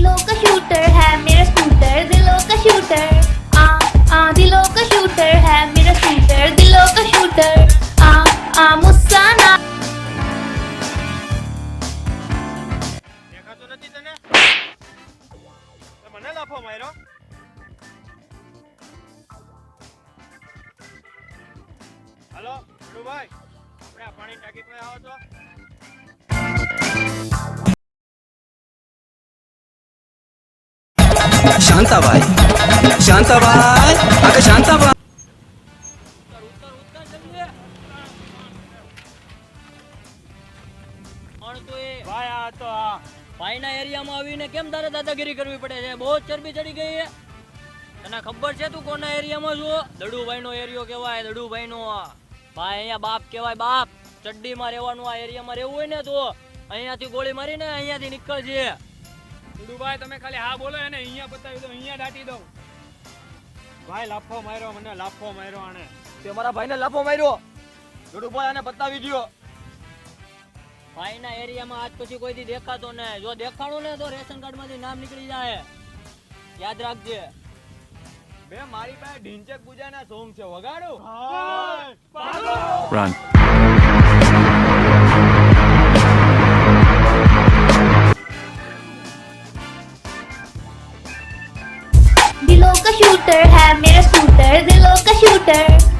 दिलों का शूटर है मेरा स्कूटर, दिलों का शूटर। दिलों का शूटर है मेरा स्कूटर, दिलों का शूटर। मुस्सा ना દેખાતો નથી તને? તે મને લાફો માર્યો. હાલો ભાઈ, આપણે આ પાણી ટાંકી પર આવો તો. શાંતાબાઈ, શાંતાબાઈ, આકે શાંતાબાઈ. ભાઈ આ તો આ ભાઈના એરિયામાં આવીને કેમ તારે દાદાગીરી કરવી પડે છે? બહુ જ ચરબી ચડી ગઈ છે. તને ખબર છે તું કોના એરિયામાં છો? દડુભાઈનો એરિયો કહેવાય, દડુભાઈનો. ભાઈ અહીંયા બાપ કહેવાય, બાપ. ચડ્ડીમાં રહેવાનું, આ એરિયામાં રહેવું હોય ને તો અહીંયાથી ગોળી મારીને અહીંયાથી નીકળજે. દુડુભાઈ તમે ખાલી હા બોલો અને અહીંયા બતાવી દો, અહીંયા દાટી દઉં. ભાઈ લાફો માર્યો, મને લાફો માર્યો આને. તે મારા ભાઈને લાફો માર્યો. દડુભાઈ આને બતાવી દ્યો. ભાઈના એરિયામાં આજ પછી કોઈ દી દેખાતો ને. જો દેખાણું ને તો રેશન કાર્ડ માંથી નામ નીકળી જાય, યાદ રાખજે. બે મારી પાસે ઢીંચક પૂજાના સોંગ છે, વગાડો. Run. दिलों का शूटर है मेरा स्कूटर, दिलों का शूटर।